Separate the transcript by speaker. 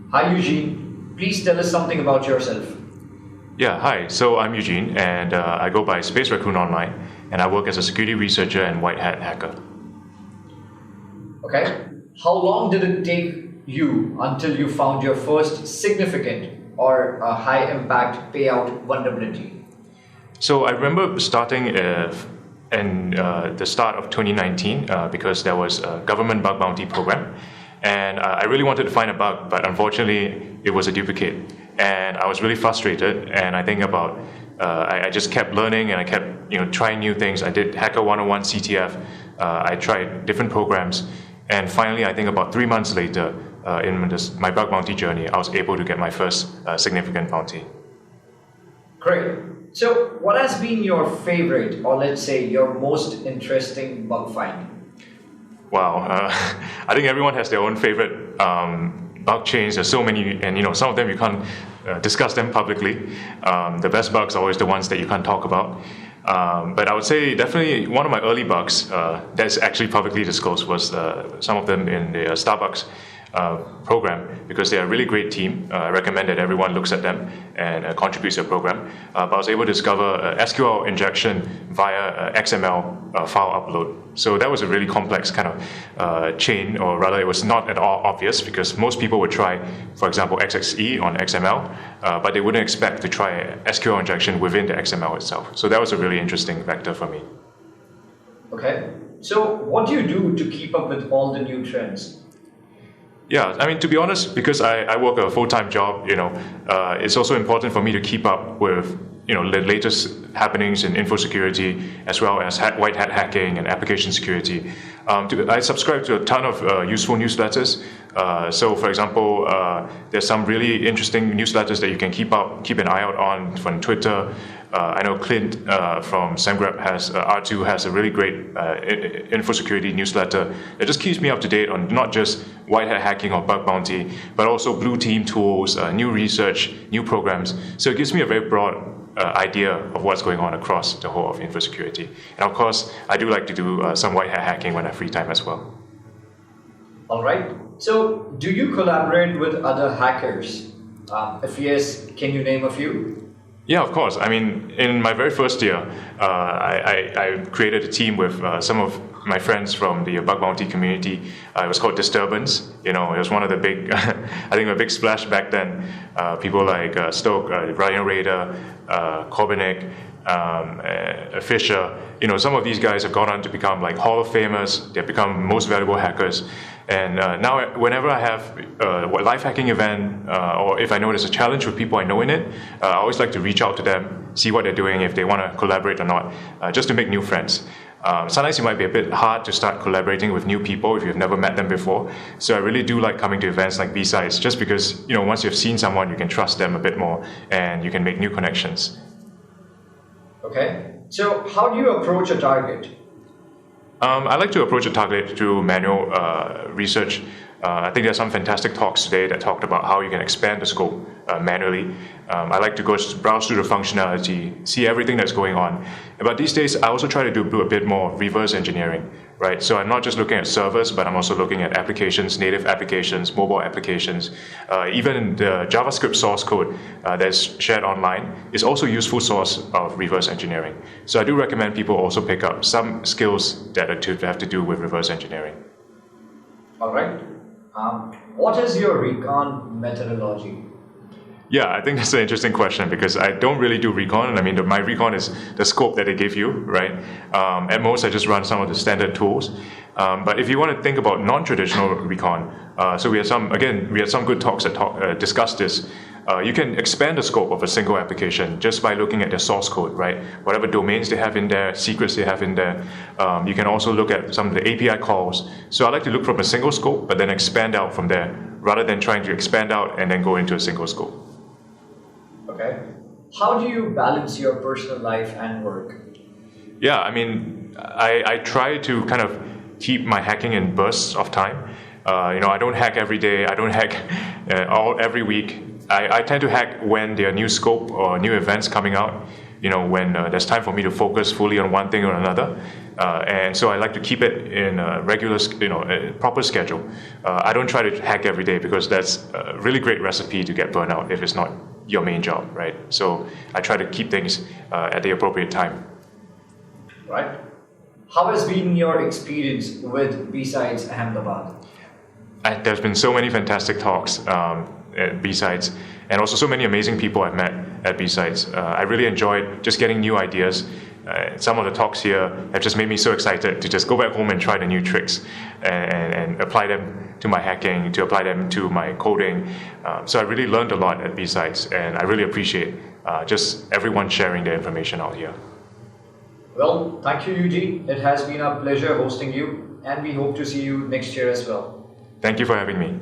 Speaker 1: Hi Eugene, please tell us something about yourself.
Speaker 2: Yeah, hi. So I'm Eugene, and I go by Space Raccoon online, and I work as a security researcher and white hat hacker.
Speaker 1: Okay, how long did it take you until you found your first significant or a high impact payout vulnerability?
Speaker 2: So I remember starting in the start of 2019 because there was a government bug bounty program, and I really wanted to find a bug, but unfortunately it was a duplicate, and I was really frustrated. And I think about I just kept learning, and I kept trying new things. I did Hacker 101 CTF. I tried different programs, and finally, I think about 3 months later, in my bug bounty journey, I was able to get my first significant bounty.
Speaker 1: Great. So, what has been your favorite, or let's say your most interesting bug find?
Speaker 2: Wow, I think everyone has their own favorite bug chains. There's so many, and some of them you can't discuss them publicly. The best bugs are always the ones that you can't talk about. But I would say definitely one of my early bugs that's actually publicly disclosed was some of them in the Starbucks program, because they're a really great team. I recommend that everyone looks at them and contributes to the program. But I was able to discover SQL injection via XML file upload. So that was a really complex kind of chain, or rather it was not at all obvious, because most people would try, for example, XXE on XML, but they wouldn't expect to try SQL injection within the XML itself. So that was a really interesting vector for me.
Speaker 1: Okay. So what do you do to keep up with all the new trends?
Speaker 2: Yeah, I mean, to be honest, because I work a full-time job, it's also important for me to keep up with, the latest happenings in info security, as well as white hat hacking and application security. I subscribe to a ton of useful newsletters. So, for example, there's some really interesting newsletters that you can keep an eye out on from Twitter. I know Clint from SemGrep R2 has a really great info security newsletter that just keeps me up to date on not just white hat hacking or bug bounty, but also blue team tools, new research, new programs. So it gives me a very broad idea of what's going on across the whole of info security. And of course, I do like to do some white hat hacking when I have free time as well.
Speaker 1: All right. So, do you collaborate with other hackers? If yes, can you name a few?
Speaker 2: Yeah, of course. I mean, in my very first year, I created a team with some of my friends from the bug bounty community. It was called Disturbance. It was one of the big, I think a big splash back then. People like Stoke, Ryan Rader, Korbanek, Fisher. Some of these guys have gone on to become like Hall of Famers. They've become most valuable hackers. And now, whenever I have a live hacking event, or if I know there's a challenge with people I know in it, I always like to reach out to them, see what they're doing, if they want to collaborate or not, just to make new friends. Sometimes it might be a bit hard to start collaborating with new people if you've never met them before. So I really do like coming to events like BSides, just because once you've seen someone, you can trust them a bit more, and you can make new connections.
Speaker 1: Okay. So how do you approach a target?
Speaker 2: I like to approach a target through manual research. I think there's some fantastic talks today that talked about how you can expand the scope manually. I like to browse through the functionality, see everything that's going on. But these days, I also try to do a bit more reverse engineering, right? So I'm not just looking at servers, but I'm also looking at applications, native applications, mobile applications. Even the JavaScript source code that's shared online is also a useful source of reverse engineering. So I do recommend people also pick up some skills that have to do with reverse engineering.
Speaker 1: All right. What is your Recon methodology?
Speaker 2: Yeah, I think that's an interesting question, because I don't really do Recon. I mean, my Recon is the scope that they give you, right? At most, I just run some of the standard tools. But if you want to think about non-traditional Recon, so we had some good talks that discussed this. You can expand the scope of a single application just by looking at their source code, right? Whatever domains they have in there, secrets they have in there. You can also look at some of the API calls. So I like to look from a single scope, but then expand out from there, rather than trying to expand out and then go into a single scope.
Speaker 1: Okay. How do you balance your personal life and work?
Speaker 2: Yeah, I mean, I try to kind of keep my hacking in bursts of time. I don't hack every day. I don't hack every week. I tend to hack when there are new scope or new events coming out. when there's time for me to focus fully on one thing or another. And so I like to keep it in a regular, a proper schedule. I don't try to hack every day because that's a really great recipe to get burnout if it's not your main job, right? So I try to keep things at the appropriate time.
Speaker 1: Right. How has been your experience with BSides Ahmedabad?
Speaker 2: There's been so many fantastic talks at BSides, and also so many amazing people I've met at BSides. I really enjoyed just getting new ideas. Some of the talks here have just made me so excited to just go back home and try the new tricks and apply them to my hacking, to apply them to my coding. So I really learned a lot at BSides, and I really appreciate just everyone sharing their information out here.
Speaker 1: Well, thank you, Eugene. It has been a pleasure hosting you, and we hope to see you next year as well.
Speaker 2: Thank you for having me.